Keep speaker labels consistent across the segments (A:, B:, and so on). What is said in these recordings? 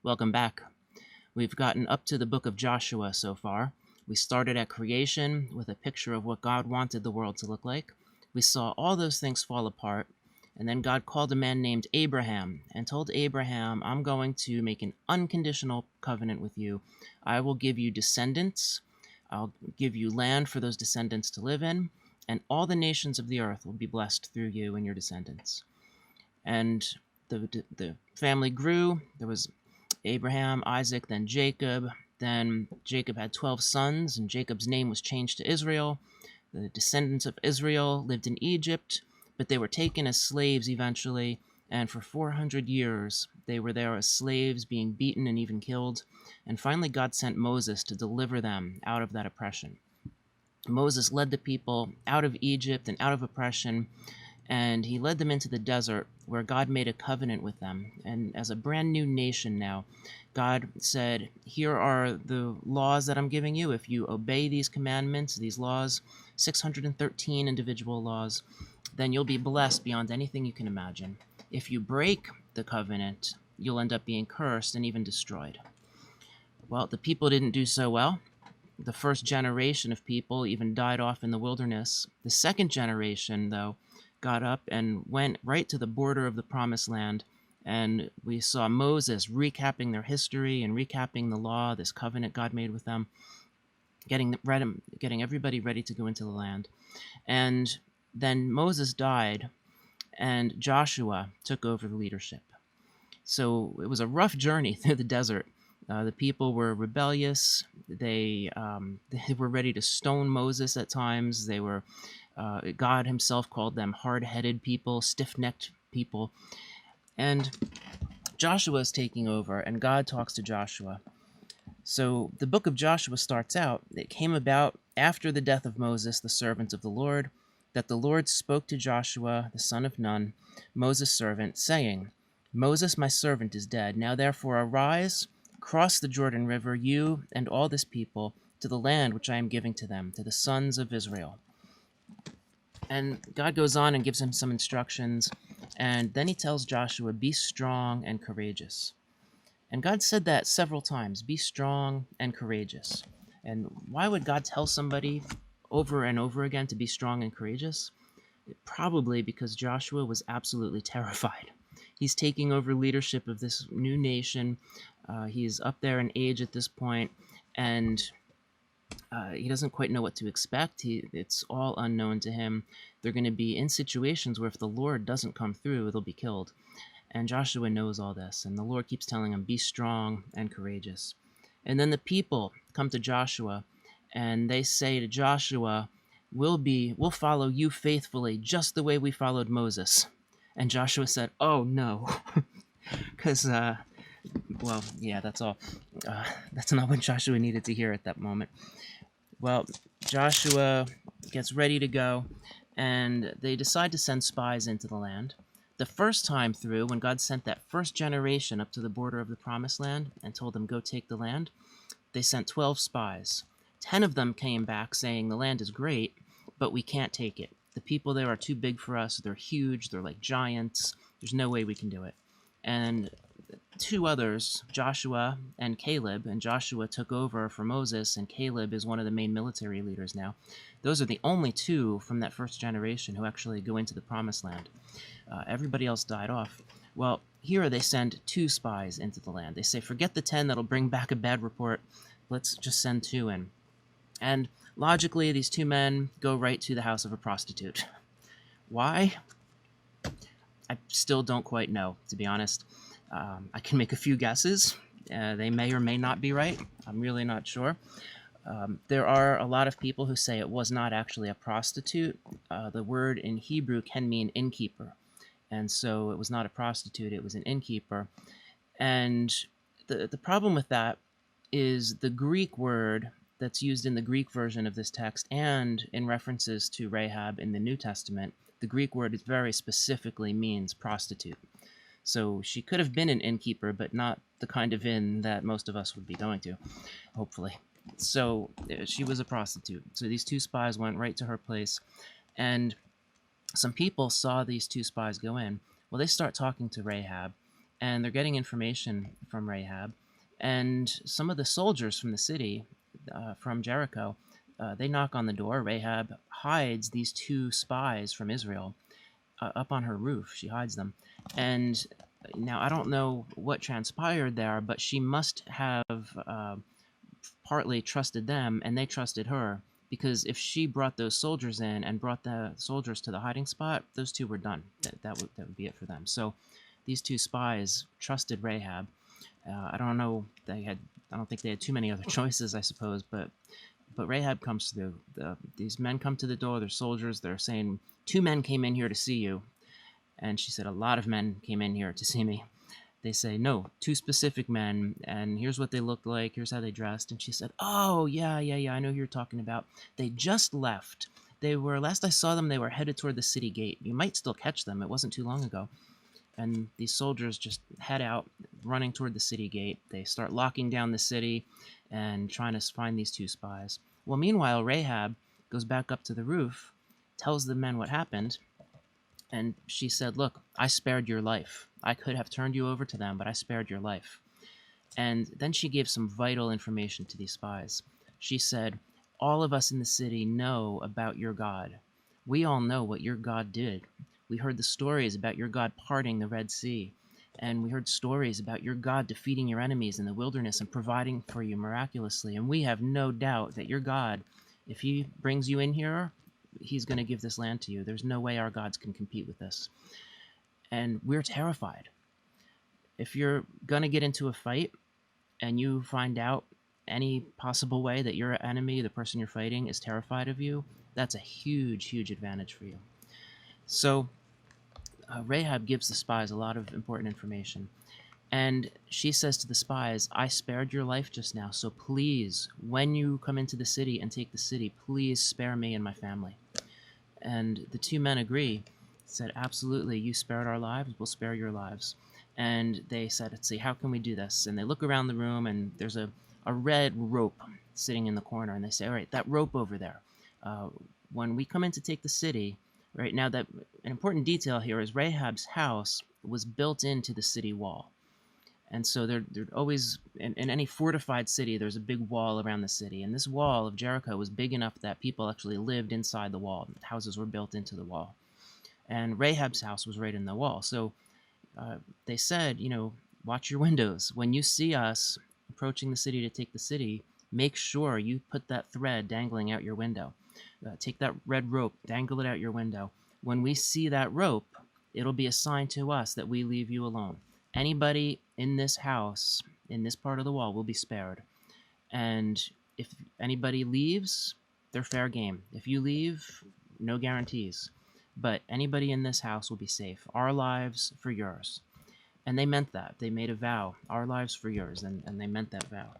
A: Welcome back. We've gotten up to the book of Joshua so far. We started at creation with a picture of what God wanted the world to look like. We saw all those things fall apart, and then God called a man named Abraham and told Abraham, I'm going to make an unconditional covenant with you. I will give you descendants. I'll give you land for those descendants to live in, and all the nations of the earth will be blessed through you and your descendants. And the family grew. There was Abraham, Isaac, then Jacob. Then Jacob had 12 sons, and Jacob's name was changed to Israel. The descendants of Israel lived in Egypt, but they were taken as slaves eventually, and for 400 years they were there as slaves, being beaten and even killed. And finally, God sent Moses to deliver them out of that oppression. Moses led the people out of Egypt and out of oppression, and he led them into the desert where God made a covenant with them. And as a brand new nation now, God said, here are the laws that I'm giving you. If you obey these commandments, these laws, 613 individual laws, then you'll be blessed beyond anything you can imagine. If you break the covenant, you'll end up being cursed and even destroyed. Well, the people didn't do so well. The first generation of people even died off in the wilderness. The second generation, though, got up and went right to the border of the Promised Land, and we saw Moses recapping their history and recapping the law, this covenant God made with them, getting everybody ready to go into the land. And then Moses died, and Joshua took over the leadership. So it was a rough journey through the desert. The people were rebellious. They were ready to stone Moses at times. They were God himself called them hard-headed people, stiff-necked people. And Joshua is taking over, and God talks to Joshua. So the book of Joshua starts out, it came about after the death of Moses, the servant of the Lord, that the Lord spoke to Joshua, the son of Nun, Moses' servant, saying, Moses, my servant, is dead. Now therefore arise, cross the Jordan River, you and all this people, to the land which I am giving to them, to the sons of Israel. And God goes on and gives him some instructions, and then he tells Joshua, be strong and courageous. And God said that several times, be strong and courageous. And why would God tell somebody over and over again to be strong and courageous? Probably because Joshua was absolutely terrified. He's taking over leadership of this new nation. He's up there in age at this point, and he doesn't quite know what to expect. It's all unknown to him. They're going to be in situations where if the Lord doesn't come through, they'll be killed. And Joshua knows all this, and the Lord keeps telling him, be strong and courageous. And then the people come to Joshua, and they say to Joshua, we'll follow you faithfully, just the way we followed Moses. And Joshua said, oh no, because, well, yeah, that's all. That's not what Joshua needed to hear at that moment. Well, Joshua gets ready to go, and they decide to send spies into the land. The first time through, when God sent that first generation up to the border of the Promised Land and told them, go take the land, they sent 12 spies. 10 of them came back saying, the land is great, but we can't take it. The people there are too big for us. They're huge. They're like giants. There's no way we can do it. And 2 others, Joshua and Caleb, and Joshua took over for Moses, and Caleb is one of the main military leaders now. Those are the only 2 from that first generation who actually go into the Promised Land. Everybody else died off. Well, here they send 2 spies into the land. They say, forget the 10 that'll bring back a bad report. Let's just send 2 in. And logically, these 2 men go right to the house of a prostitute. Why? I still don't quite know, to be honest. I can make a few guesses. They may or may not be right. I'm really not sure. There are a lot of people who say it was not actually a prostitute. The word in Hebrew can mean innkeeper. And so it was not a prostitute, it was an innkeeper. And the problem with that is the Greek word that's used in the Greek version of this text and in references to Rahab in the New Testament, the Greek word very specifically means prostitute. So she could have been an innkeeper, but not the kind of inn that most of us would be going to, hopefully. So she was a prostitute. So these 2 spies went right to her place, and some people saw these 2 spies go in. Well, they start talking to Rahab, and they're getting information from Rahab. And some of the soldiers from the city, from Jericho, they knock on the door. Rahab hides these two spies from Israel up on her roof. She hides them. And now I don't know what transpired there, but she must have partly trusted them, and they trusted her. Because if she brought those soldiers in and brought the soldiers to the hiding spot, those two were done. That would be it for them. So these two spies trusted Rahab. I don't know. I don't think they had too many other choices, I suppose. But Rahab comes through. These men come to the door. They're soldiers. They're saying, "2 men came in here to see you." And she said, "A lot of men came in here to see me." They say, "No, 2 specific men, and here's what they looked like. Here's how they dressed." And she said, "Oh, yeah, I know who you're talking about. They just left. Last I saw them, they were headed toward the city gate. You might still catch them. It wasn't too long ago." And these soldiers just head out, running toward the city gate. They start locking down the city and trying to find these 2 spies. Well, meanwhile, Rahab goes back up to the roof, tells the men what happened, and she said, "Look, I spared your life. I could have turned you over to them, but I spared your life." And then she gave some vital information to these spies. She said, "All of us in the city know about your God. We all know what your God did. We heard the stories about your God parting the Red Sea, and we heard stories about your God defeating your enemies in the wilderness and providing for you miraculously. And we have no doubt that your God, if he brings you in here, he's going to give this land to you. There's no way our gods can compete with this. And we're terrified. If you're going to get into a fight and you find out any possible way that your enemy, the person you're fighting, is terrified of you, that's a huge, huge advantage for you." So Rahab gives the spies a lot of important information. And she says to the spies, "I spared your life just now, so please, when you come into the city and take the city, please spare me and my family." And the 2 men agree, said, "Absolutely, you spared our lives, we'll spare your lives." And they said, "Let's see, how can we do this?" And they look around the room, and there's a red rope sitting in the corner, and they say, "All right, that rope over there, when we come in to take the city," right now, that an important detail here is Rahab's house was built into the city wall. And so there always, in any fortified city, there's a big wall around the city. And this wall of Jericho was big enough that people actually lived inside the wall. Houses were built into the wall. And Rahab's house was right in the wall. So they said, "Watch your windows. When you see us approaching the city to take the city, make sure you put that thread dangling out your window. Take that red rope, dangle it out your window. When we see that rope, it'll be a sign to us that we leave you alone. Anybody in this house, in this part of the wall, will be spared. And if anybody leaves, they're fair game. If you leave, no guarantees. But anybody in this house will be safe. Our lives for yours." And they meant that. They made a vow. Our lives for yours. And they meant that vow.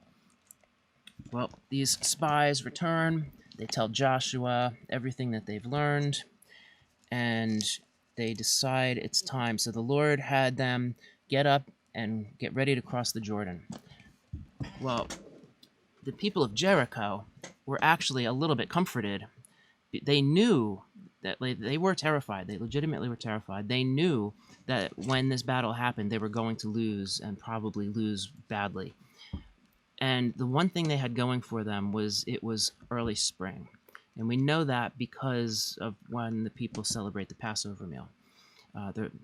A: Well, these spies return. They tell Joshua everything that they've learned. And they decide it's time. So the Lord had them get up and get ready to cross the Jordan. Well, the people of Jericho were actually a little bit comforted. They knew that they were terrified. They legitimately were terrified. They knew that when this battle happened, they were going to lose, and probably lose badly. And the one thing they had going for them was it was early spring. And we know that because of when the people celebrate the Passover meal.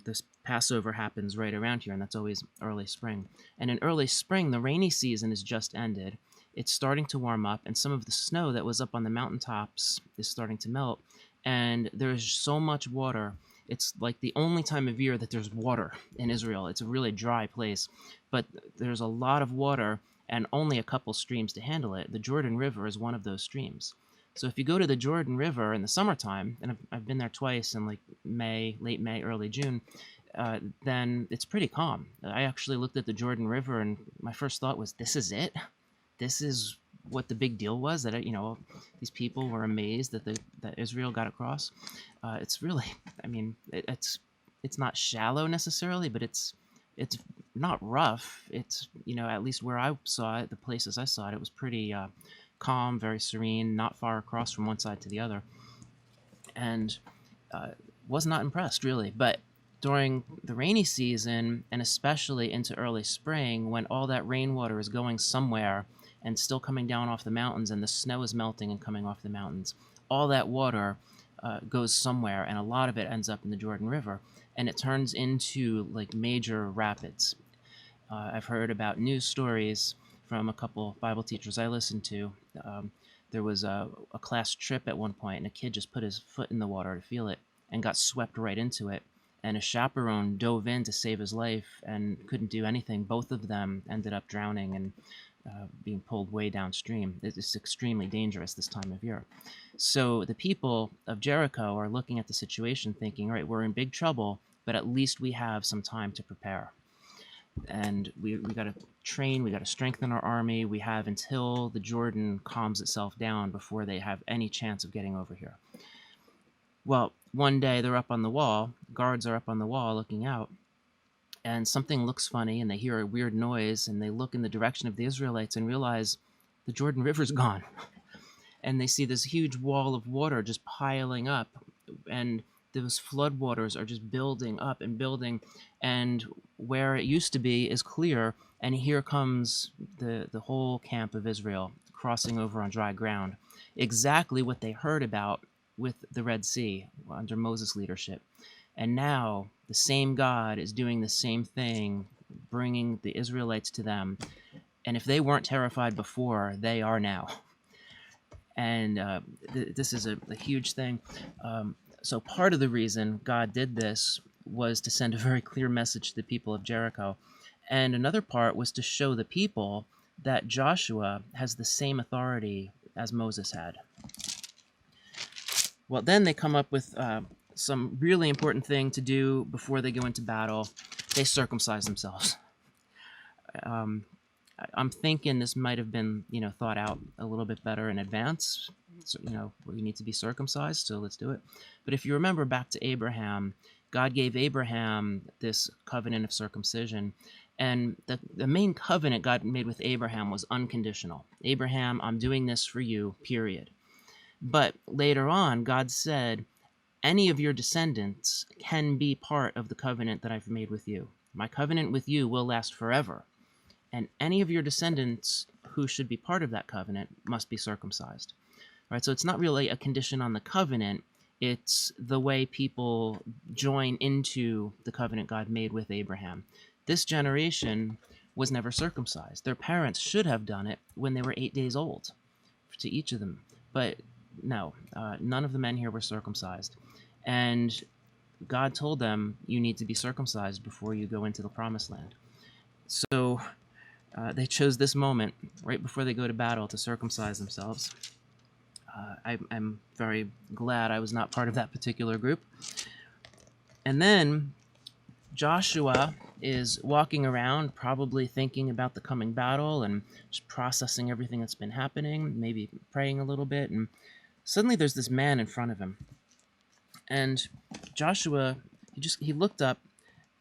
A: This Passover happens right around here, and that's always early spring. And in early spring, the rainy season has just ended. It's starting to warm up, and some of the snow that was up on the mountaintops is starting to melt. And there's so much water. It's like the only time of year that there's water in Israel. It's a really dry place, but there's a lot of water and only a couple streams to handle it. The Jordan River is one of those streams. So if you go to the Jordan River in the summertime, and I've been there twice in like May, late May, early June, then it's pretty calm. I actually looked at the Jordan River, and my first thought was, this is it? This is what the big deal was, that these people were amazed that Israel got across. It's really, it's not shallow necessarily, but it's not rough. It's, at least where I saw it, the places I saw it, it was pretty calm, very serene, not far across from one side to the other, and was not impressed really. But during the rainy season, and especially into early spring, when all that rainwater is going somewhere and still coming down off the mountains, and the snow is melting and coming off the mountains, all that water goes somewhere, and a lot of it ends up in the Jordan River, and it turns into like major rapids. I've heard about news stories from a couple Bible teachers I listened to. Um, there was a class trip at one point, and a kid just put his foot in the water to feel it and got swept right into it. And a chaperone dove in to save his life and couldn't do anything. Both of them ended up drowning and being pulled way downstream. It's extremely dangerous this time of year. So the people of Jericho are looking at the situation thinking, all right, we're in big trouble, but at least we have some time to prepare. And we got to train, we got to strengthen our army. We have until the Jordan calms itself down before they have any chance of getting over here. Well, one day they're up on the wall, guards are up on the wall looking out, and something looks funny, and they hear a weird noise, and they look in the direction of the Israelites and realize the Jordan River's gone. And they see this huge wall of water just piling up, and those floodwaters are just building up and building, and where it used to be is clear, and here comes the whole camp of Israel crossing over on dry ground. Exactly what they heard about with the Red Sea under Moses' leadership. And now the same God is doing the same thing, bringing the Israelites to them. And if they weren't terrified before, they are now. And this is a huge thing. So part of the reason God did this was to send a very clear message to the people of Jericho. And another part was to show the people that Joshua has the same authority as Moses had. Well, then they come up with some really important thing to do before they go into battle. They circumcise themselves. I'm thinking this might have been, thought out a little bit better in advance. So, we need to be circumcised, so let's do it. But if you remember back to Abraham, God gave Abraham this covenant of circumcision. And the main covenant God made with Abraham was unconditional. Abraham, I'm doing this for you, period. But later on, God said, any of your descendants can be part of the covenant that I've made with you. My covenant with you will last forever. And any of your descendants who should be part of that covenant must be circumcised. All right, so it's not really a condition on the covenant. It's the way people join into the covenant God made with Abraham. This generation was never circumcised. Their parents should have done it when they were 8 days old, to each of them. But no, none of the men here were circumcised. And God told them, you need to be circumcised before you go into the promised land. So they chose this moment, right before they go to battle, to circumcise themselves. I'm very glad I was not part of that particular group. And then Joshua is walking around, probably thinking about the coming battle and just processing everything that's been happening, maybe praying a little bit, and suddenly there's this man in front of him. And Joshua, he looked up,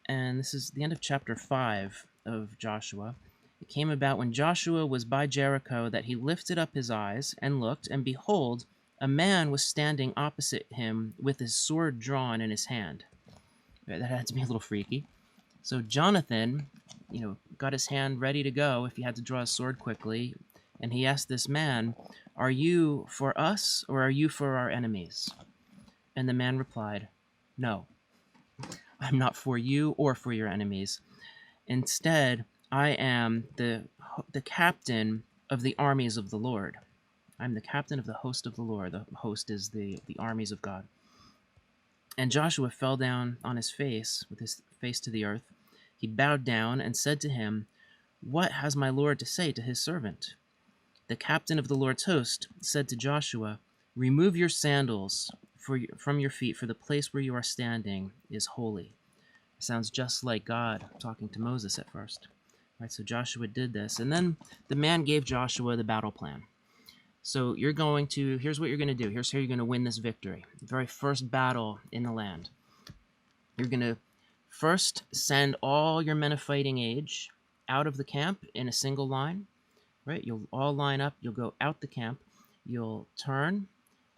A: and this is the end of chapter 5 of Joshua. It came about when Joshua was by Jericho that he lifted up his eyes and looked, and behold, a man was standing opposite him with his sword drawn in his hand. That had to be a little freaky. So Jonathan, got his hand ready to go if he had to draw his sword quickly, and he asked this man, are you for us or are you for our enemies? And the man replied, no, I'm not for you or for your enemies. Instead, I am the captain of the armies of the Lord. I'm the captain of the host of the Lord. The host is the armies of God. And Joshua fell down on his face, with his face to the earth. He bowed down and said to him, what has my Lord to say to his servant? The captain of the Lord's host said to Joshua, remove your sandals from your feet, for the place where you are standing is holy. It sounds just like God talking to Moses at first. Right, so Joshua did this, and then the man gave Joshua the battle plan. So here's what you're going to do. Here's how you're going to win this victory. The very first battle in the land. You're going to first send all your men of fighting age out of the camp in a single line. Right? You'll all line up. You'll go out the camp. You'll turn,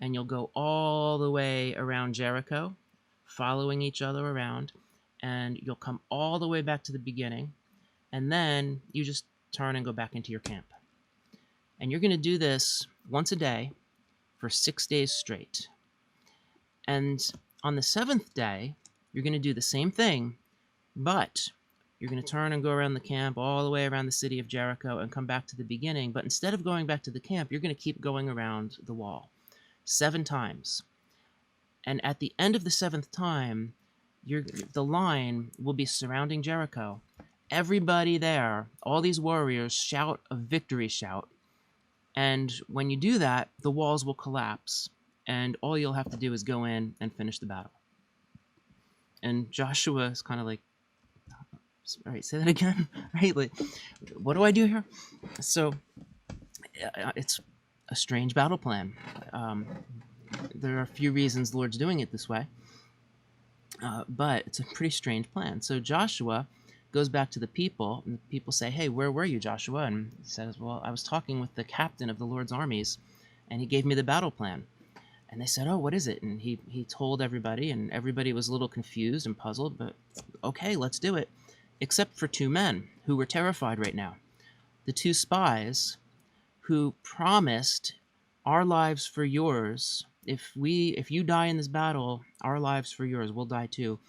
A: and you'll go all the way around Jericho, following each other around. and you'll come all the way back to the beginning, and then you just turn and go back into your camp. And you're going to do this once a day for 6 days straight. And on the seventh day, you're going to do the same thing, but you're going to turn and go around the camp all the way around the city of Jericho and come back to the beginning. But instead of going back to the camp, you're going to keep going around the wall 7 times. And at the end of the 7th time, the line will be surrounding Jericho. Everybody there, all these warriors, shout a victory shout. And when you do that, the walls will collapse. And all you'll have to do is go in and finish the battle. And Joshua is kind of like, all right, say that again. Right? Like, what do I do here? So it's a strange battle plan. There are a few reasons the Lord's doing it this way. But it's a pretty strange plan. So Joshua goes back to the people, and the people say, hey, where were you, Joshua? And he says, well, I was talking with the captain of the Lord's armies, and he gave me the battle plan. And they said, oh, what is it? And he told everybody, and everybody was a little confused and puzzled, but okay, let's do it. Except for 2 men who were terrified right now. The 2 spies who promised our lives for yours. If you die in this battle, our lives for yours, we'll die too.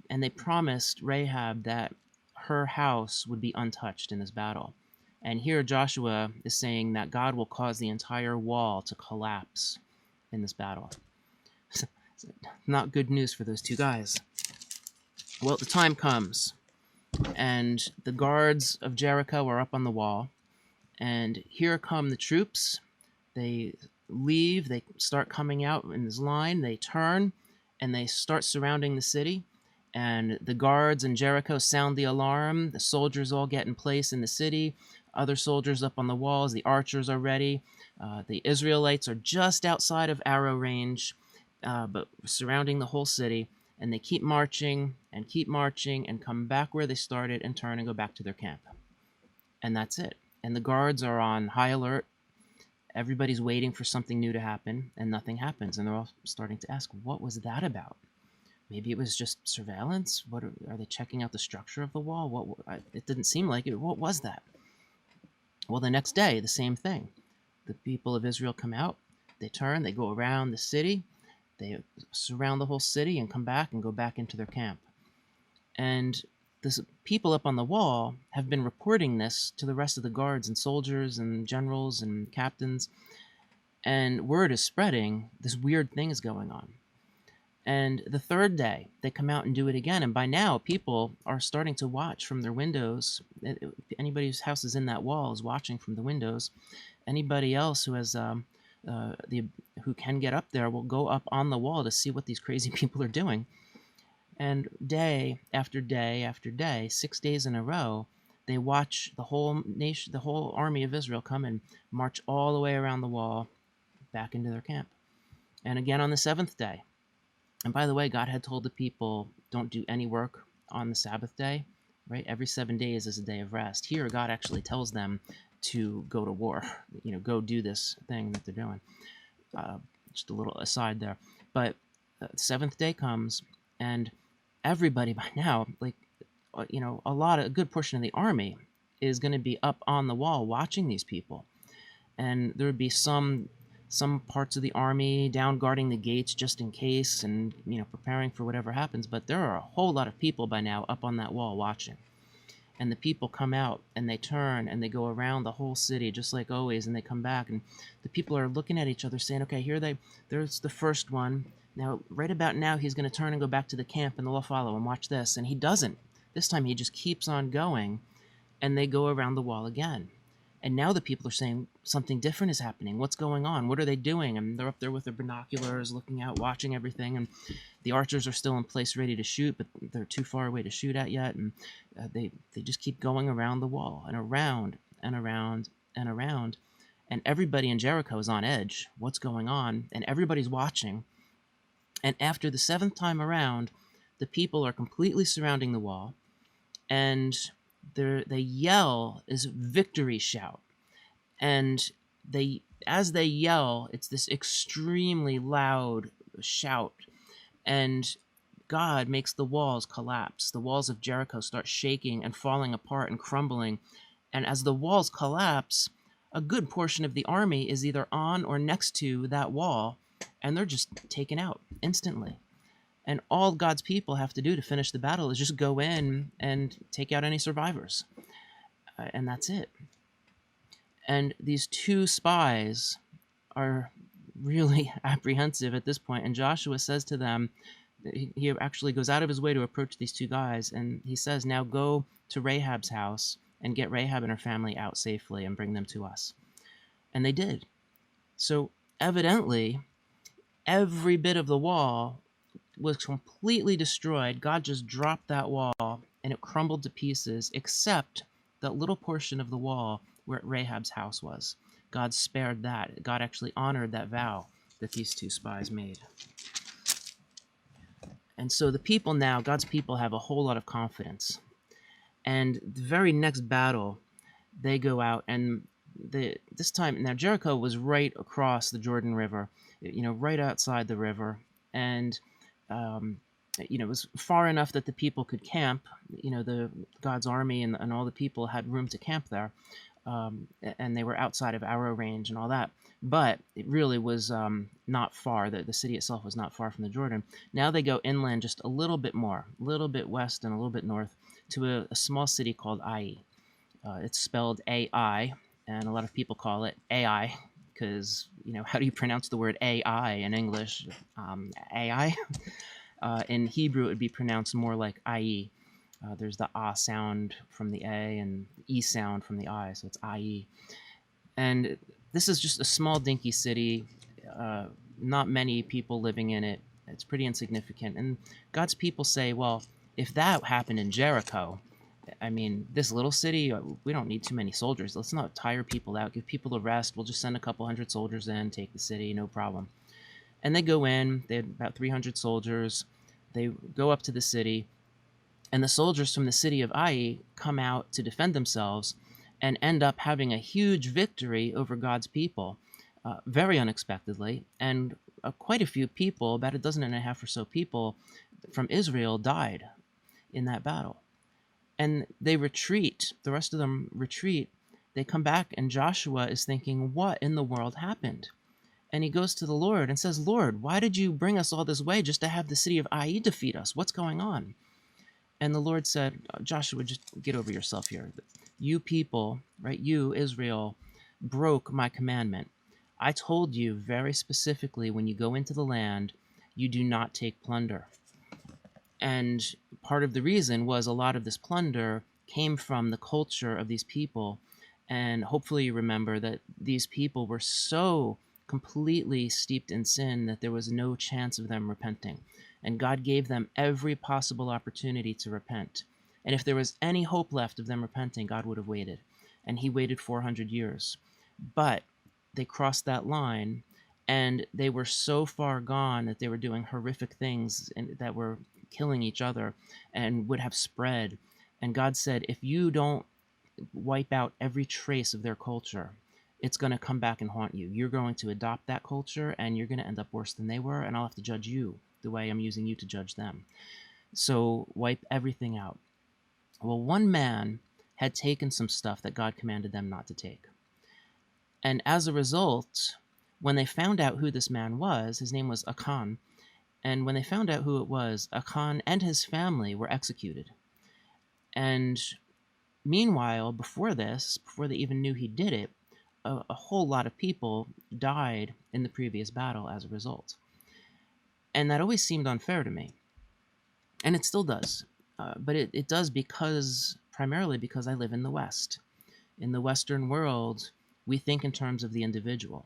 A: And they promised Rahab that her house would be untouched in this battle. And here Joshua is saying that God will cause the entire wall to collapse in this battle. Not good news for those 2 guys. Well, the time comes, and the guards of Jericho are up on the wall, and here come the troops. They leave, they start coming out in this line, they turn, and they start surrounding the city. And the guards in Jericho sound the alarm. The soldiers all get in place in the city. Other soldiers up on the walls. The archers are ready. The Israelites are just outside of arrow range, but surrounding the whole city. And they keep marching and come back where they started and turn and go back to their camp. And that's it. And the guards are on high alert. Everybody's waiting for something new to happen, and nothing happens. And they're all starting to ask, what was that about? Maybe it was just surveillance. What are they checking out the structure of the wall? It didn't seem like it. What was that? Well, the next day, the same thing. The people of Israel come out. They turn. They go around the city. They surround the whole city and come back and go back into their camp. And the people up on the wall have been reporting this to the rest of the guards and soldiers and generals and captains. And word is spreading. This weird thing is going on. And the 3rd day, they come out and do it again. And by now, people are starting to watch from their windows. Anybody whose house is in that wall is watching from the windows. Anybody else who has who can get up there will go up on the wall to see what these crazy people are doing. And day after day after day, 6 days in a row, they watch the whole nation, the whole army of Israel come and march all the way around the wall back into their camp. And again on the 7th day. And by the way, God had told the people, don't do any work on the Sabbath day, right? Every 7 days is a day of rest. Here, God actually tells them to go to war, go do this thing that they're doing. Just a little aside there. But the 7th day comes, and everybody by now, a good portion of the army is going to be up on the wall watching these people. And there would be some parts of the army down guarding the gates just in case and, preparing for whatever happens. But there are a whole lot of people by now up on that wall watching. And the people come out and they turn and they go around the whole city just like always, and they come back. And the people are looking at each other saying, okay, there's the first one. Now, right about now, he's going to turn and go back to the camp and they'll all follow and watch this. And he doesn't. This time he just keeps on going, and they go around the wall again. And now the people are saying something different is happening. What's going on? What are they doing? And they're up there with their binoculars, looking out, watching everything. And the archers are still in place, ready to shoot, but they're too far away to shoot at yet. And they just keep going around the wall and around and around and around. And everybody in Jericho is on edge. What's going on? And everybody's watching. And after the 7th time around, the people are completely surrounding the wall. And they yell is victory shout, and as they yell, it's this extremely loud shout, and God makes the walls collapse. The walls of Jericho start shaking and falling apart and crumbling. And as the walls collapse, a good portion of the army is either on or next to that wall, and they're just taken out instantly. And all God's people have to do to finish the battle is just go in and take out any survivors. And that's it. And these two spies are really apprehensive at this point, and Joshua says to them, he actually goes out of his way to approach these two guys, and he says, now go to Rahab's house and get Rahab and her family out safely and bring them to us. And they did. So evidently, every bit of the wall was completely destroyed. God just dropped that wall and it crumbled to pieces, except that little portion of the wall where Rahab's house was. God spared that. God actually honored that vow that these two spies made. And so the people now, God's people, have a whole lot of confidence. And the very next battle, they go out, and this time, now Jericho was right across the Jordan River, right outside the river. And, it was far enough that the people could camp. The God's army and all the people had room to camp there. And they were outside of arrow range and all that. But it really was not far. The city itself was not far from the Jordan. Now they go inland just a little bit more, a little bit west and a little bit north, to a small city called Ai. It's spelled A-I, and a lot of people call it Ai, because, how do you pronounce the word AI in English? Ai? In Hebrew, it would be pronounced more like Ai. There's the ah sound from the A and E sound from the I, so it's Ai. And this is just a small, dinky city, not many people living in it. It's pretty insignificant. And God's people say, well, if that happened in Jericho, I mean, this little city, we don't need too many soldiers. Let's not tire people out, give people a rest. We'll just send a couple hundred soldiers in, take the city, no problem. And they go in, they have about 300 soldiers. They go up to the city, and the soldiers from the city of Ai come out to defend themselves and end up having a huge victory over God's people, very unexpectedly. And quite a few people, about 12.5 or so people from Israel, died in that battle. And they retreat. The rest of them retreat. They come back, and Joshua is thinking, what in the world happened? And he goes to the Lord and says, Lord, why did you bring us all this way just to have the city of Ai defeat us? What's going on? And the Lord said, Joshua, just get over yourself here. You people, right, you, Israel, broke my commandment. I told you very specifically, when you go into the land, you do not take plunder. And part of the reason was a lot of this plunder came from the culture of these people. And hopefully you remember that these people were so completely steeped in sin that there was no chance of them repenting. And God gave them every possible opportunity to repent. And if there was any hope left of them repenting, God would have waited. And he waited 400 years. But they crossed that line, and they were so far gone that they were doing horrific things that were killing each other and would have spread. And God said, if you don't wipe out every trace of their culture, it's going to come back and haunt you. You're going to adopt that culture, and you're going to end up worse than they were, and I'll have to judge you the way I'm using you to judge them. So wipe everything out. Well, one man had taken some stuff that God commanded them not to take. And as a result, when they found out who this man was, his name was Achan, and when they found out who it was, Achan and his family were executed. And meanwhile, before this, before they even knew he did it, a whole lot of people died in the previous battle as a result. And that always seemed unfair to me. And it still does. But it does primarily because I live in the West. In the Western world, we think in terms of the individual.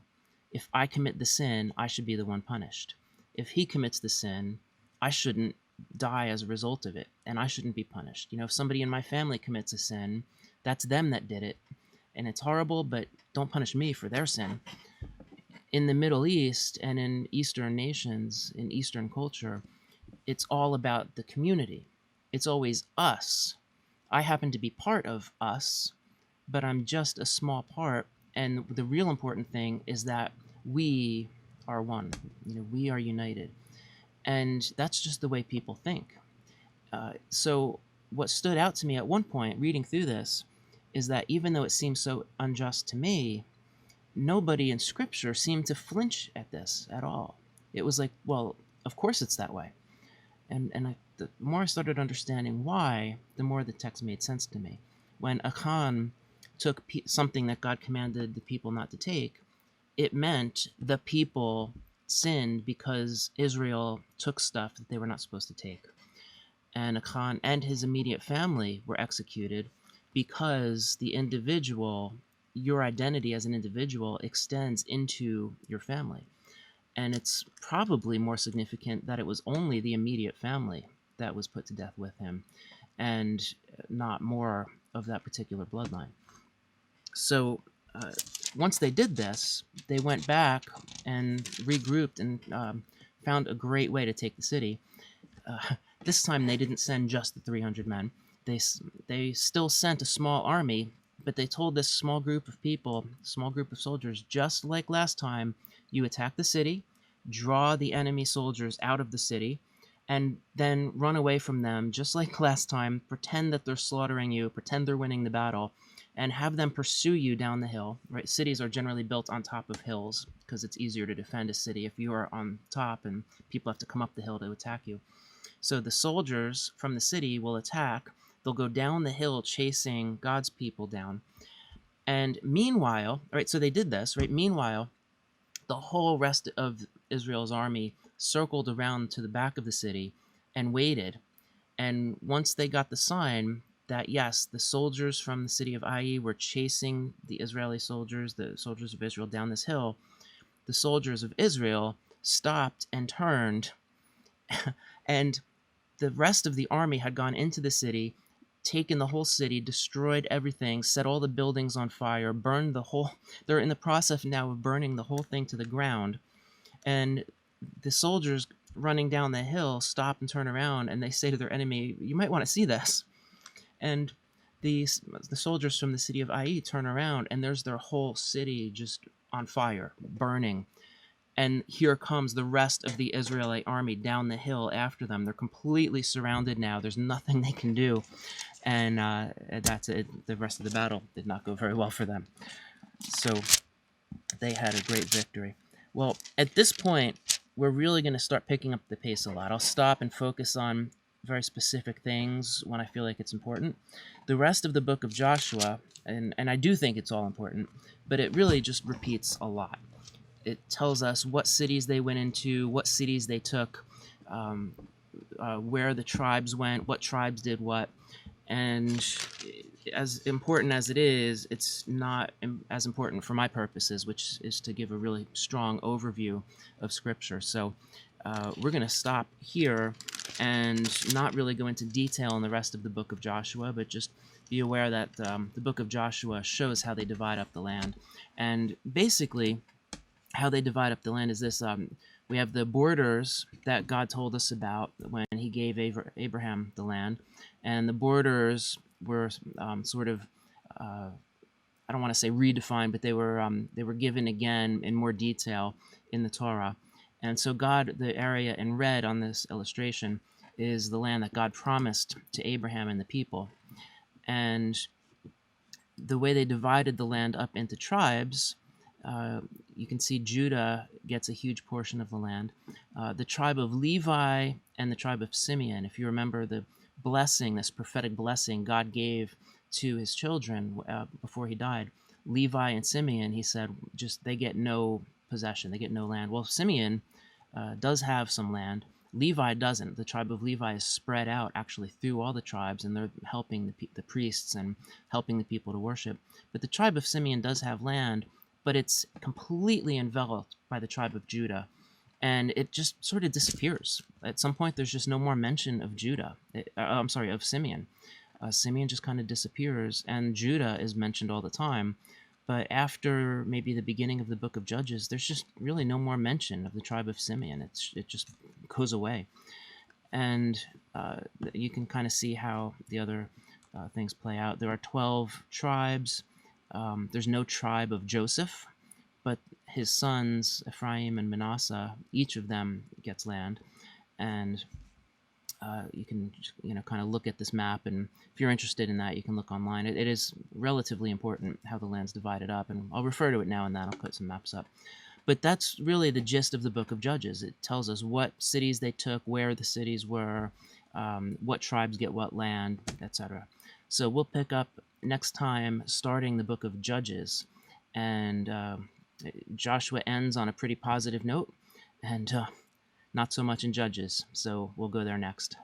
A: If I commit the sin, I should be the one punished. If he commits the sin, I shouldn't die as a result of it, and I shouldn't be punished. If somebody in my family commits a sin, that's them that did it, and it's horrible, but don't punish me for their sin. In the Middle East and in Eastern nations, in Eastern culture, it's all about the community. It's always us. I happen to be part of us, but I'm just a small part, and the real important thing is that we are one. We are united. And that's just the way people think. So what stood out to me at one point reading through this is that even though it seems so unjust to me, nobody in Scripture seemed to flinch at this at all. It was like, well, of course it's that way. And the more I started understanding why, the more the text made sense to me. When Achan took something that God commanded the people not to take, it meant the people sinned because Israel took stuff that they were not supposed to take. And Achan and his immediate family were executed because the individual, your identity as an individual, extends into your family. And it's probably more significant that it was only the immediate family that was put to death with him, and not more of that particular bloodline. So once they did this, they went back and regrouped and found a great way to take the city. This time they didn't send just the 300 men. They still sent a small army, but they told this small group of people, small group of soldiers, just like last time, you attack the city, draw the enemy soldiers out of the city, and then run away from them, just like last time, pretend that they're slaughtering you, pretend they're winning the battle, and have them pursue you down the hill. Right? Cities are generally built on top of hills because it's easier to defend a city if you are on top and people have to come up the hill to attack you. So the soldiers from the city will attack. They'll go down the hill chasing God's people down. And meanwhile, right, so they did this, right? Meanwhile, the whole rest of Israel's army circled around to the back of the city and waited. And once they got the sign that, yes, the soldiers from the city of Ai were chasing the Israeli soldiers, the soldiers of Israel, down this hill, the soldiers of Israel stopped and turned, and the rest of the army had gone into the city, taken the whole city, destroyed everything, set all the buildings on fire, burned the whole. They're in the process now of burning the whole thing to the ground. And the soldiers running down the hill stop and turn around, and they say to their enemy, "You might want to see this." And the soldiers from the city of Ai turn around, and there's their whole city just on fire, burning. And here comes the rest of the Israelite army down the hill after them. They're completely surrounded now. There's nothing they can do. And that's it. The rest of the battle did not go very well for them. So they had a great victory. Well, at this point, we're really going to start picking up the pace a lot. I'll stop and focus on very specific things when I feel like it's important. The rest of the book of Joshua, and I do think it's all important, but it really just repeats a lot. It tells us what cities they went into, what cities they took, where the tribes went, what tribes did what. And as important as it is, it's not as important for my purposes, which is to give a really strong overview of Scripture. So we're going to stop here and not really go into detail in the rest of the book of Joshua, but just be aware that the book of Joshua shows how they divide up the land. And basically, how they divide up the land is this. We have the borders that God told us about when he gave Abraham the land. And the borders were sort of, I don't want to say redefined, but they were given again in more detail in the Torah. And so God, the area in red on this illustration, is the land that God promised to Abraham and the people. And the way they divided the land up into tribes, you can see Judah gets a huge portion of the land. The tribe of Levi and the tribe of Simeon, if you remember the blessing, this prophetic blessing God gave to his children before he died, Levi and Simeon, he said, just they get no possession, they get no land. Well, Simeon does have some land. Levi doesn't. The tribe of Levi is spread out actually through all the tribes, and they're helping the priests and helping the people to worship. But the tribe of Simeon does have land, but it's completely enveloped by the tribe of Judah, and it just sort of disappears. At some point, there's just no more mention of of Simeon. Simeon just kind of disappears, and Judah is mentioned all the time. But after maybe the beginning of the book of Judges, there's just really no more mention of the tribe of Simeon. It just goes away. And you can kind of see how the other things play out. There are 12 tribes. There's no tribe of Joseph, but his sons, Ephraim and Manasseh, each of them gets land. and you can kind of look at this map, and if you're interested in that, you can look online. It is relatively important how the land's divided up, and I'll refer to it now and then. I'll put some maps up. But that's really the gist of the book of Judges. It tells us what cities they took, where the cities were, what tribes get what land, etc. So we'll pick up next time, starting the book of Judges, and Joshua ends on a pretty positive note, and not so much in Judges. So we'll go there next.